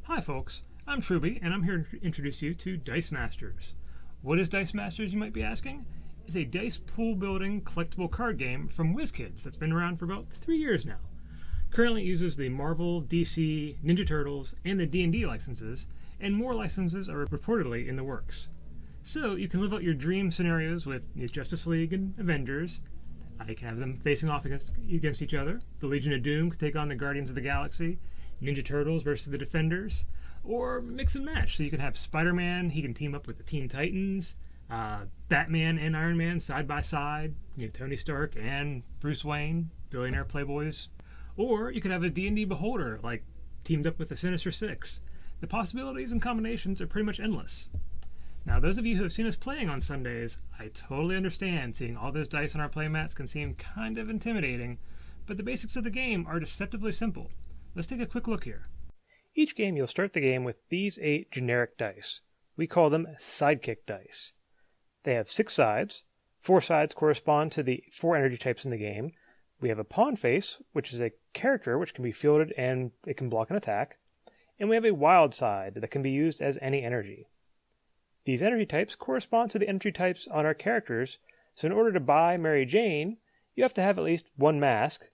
Hi folks, I'm Truby and I'm here to introduce you to Dice Masters. What is Dice Masters, you might be asking? It's a dice pool building collectible card game from WizKids that's been around for about 3 years now. Currently it uses the Marvel, DC, Ninja Turtles, and the D&D licenses, and more licenses are reportedly in the works. So you can live out your dream scenarios with Justice League and Avengers. You can have them facing off against each other. The Legion of Doom can take on the Guardians of the Galaxy. Ninja Turtles versus the Defenders. Or mix and match. So you can have Spider-Man, he can team up with the Teen Titans. Batman and Iron Man side by side. Tony Stark and Bruce Wayne, billionaire playboys. Or you could have a D&D beholder, like teamed up with the Sinister Six. The possibilities and combinations are pretty much endless. Now, those of you who have seen us playing on Sundays, I totally understand seeing all those dice on our playmats can seem kind of intimidating, but the basics of the game are deceptively simple. Let's take a quick look here. Each game you'll start the game with these 8 generic dice. We call them sidekick dice. They have 6 sides. 4 sides correspond to the 4 energy types in the game. We have a pawn face, which is a character which can be fielded and it can block an attack. And we have a wild side that can be used as any energy. These energy types correspond to the energy types on our characters, so in order to buy Mary Jane, you have to have at least 1 mask,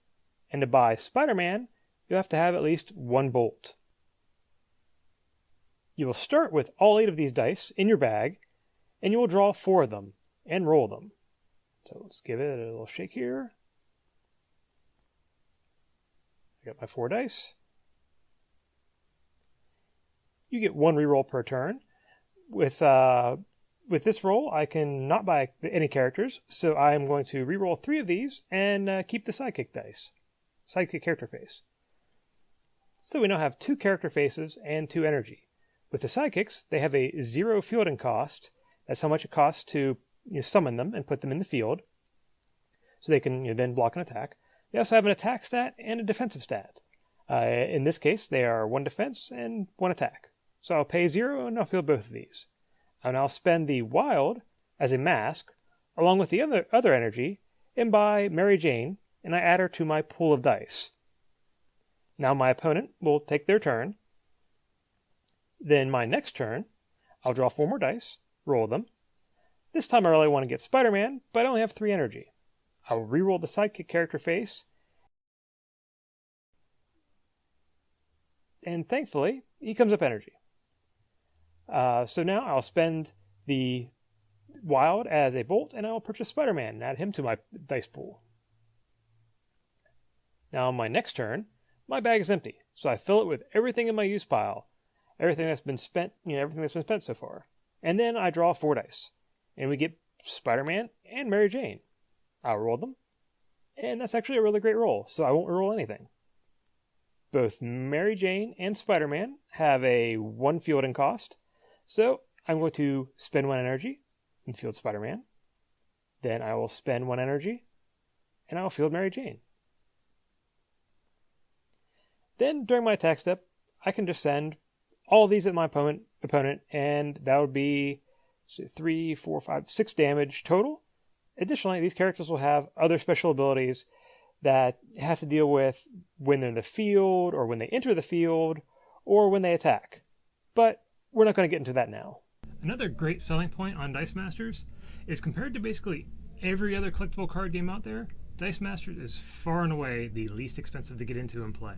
and to buy Spider-Man, you have to have at least 1 bolt. You will start with all 8 of these dice in your bag, and you will draw 4 of them, and roll them. So let's give it a little shake here. I got my 4 dice. You get 1 reroll per turn. With this roll, I can not buy any characters, so I am going to reroll 3 of these and keep the sidekick dice, sidekick character face. So we now have 2 character faces and 2 energy. With the sidekicks, they have a 0 fielding cost. That's how much it costs to summon them and put them in the field, so they can then block an attack. They also have an attack stat and a defensive stat. In this case, they are 1 defense and 1 attack. So I'll pay 0 and I'll field both of these. And I'll spend the wild as a mask, along with the other energy, and buy Mary Jane, and I add her to my pool of dice. Now my opponent will take their turn. Then my next turn, I'll draw 4 more dice, roll them. This time I really want to get Spider-Man, but I only have 3 energy. I'll reroll the sidekick character face. And thankfully, he comes up energy. So now I'll spend the wild as a bolt, and I will purchase Spider-Man and add him to my dice pool. Now on my next turn, my bag is empty, so I fill it with everything in my use pile, everything that's been spent, everything that's been spent so far. And then I draw 4 dice, and we get Spider-Man and Mary Jane. I'll roll them, and that's actually a really great roll, so I won't roll anything. Both Mary Jane and Spider-Man have a 1 fielding cost, so I'm going to spend 1 energy and field Spider-Man. Then I will spend 1 energy and I will field Mary Jane. Then during my attack step, I can just send all of these at my opponent, and that would be 3, 4, 5, 6 damage total. Additionally, these characters will have other special abilities that have to deal with when they're in the field, or when they enter the field, or when they attack. But we're not going to get into that now. Another great selling point on Dice Masters is compared to basically every other collectible card game out there, Dice Masters is far and away the least expensive to get into and play.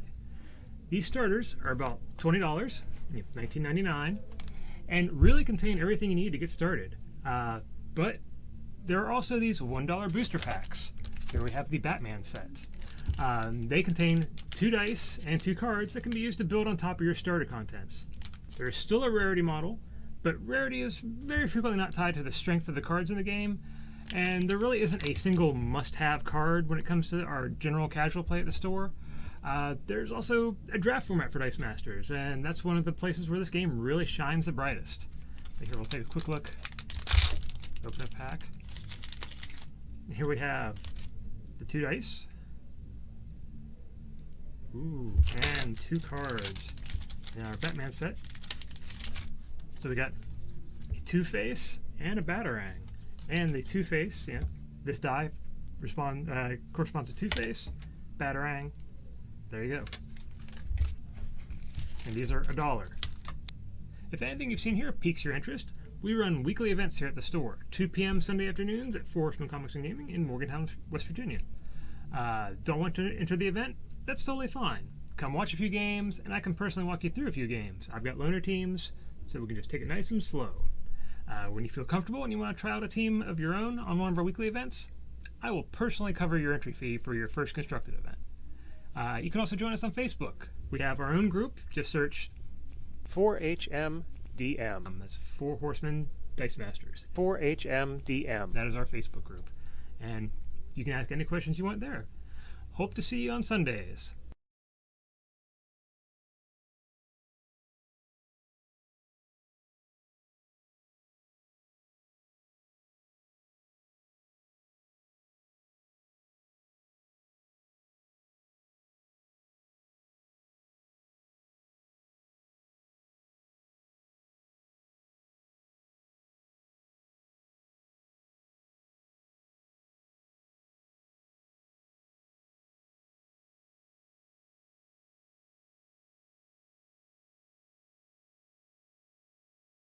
These starters are about $20, $19.99, and really contain everything you need to get started. But there are also these $1 booster packs. Here we have the Batman set. They contain 2 dice and 2 cards that can be used to build on top of your starter contents. There is still a rarity model, but rarity is very frequently not tied to the strength of the cards in the game, and there really isn't a single must-have card when it comes to our general casual play at the store. There's also a draft format for Dice Masters, and that's one of the places where this game really shines the brightest. Here we'll take a quick look. Open a pack. And here we have the 2 dice. Ooh, and 2 cards in our Batman set. So we got a Two-Face and a Batarang. And the Two-Face, this die corresponds to Two-Face, Batarang. There you go. And these are $1. If anything you've seen here piques your interest, we run weekly events here at the store, 2 p.m. Sunday afternoons at Four Horsemen Comics and Gaming in Morgantown, West Virginia. Don't want to enter the event? That's totally fine. Come watch a few games, and I can personally walk you through a few games. I've got loaner teams, so we can just take it nice and slow. When you feel comfortable and you want to try out a team of your own on one of our weekly events, I will personally cover your entry fee for your first constructed event. You can also join us on Facebook. We have our own group. Just search 4HMDM. That's Four Horsemen Dice Masters. 4HMDM. That is our Facebook group. And you can ask any questions you want there. Hope to see you on Sundays.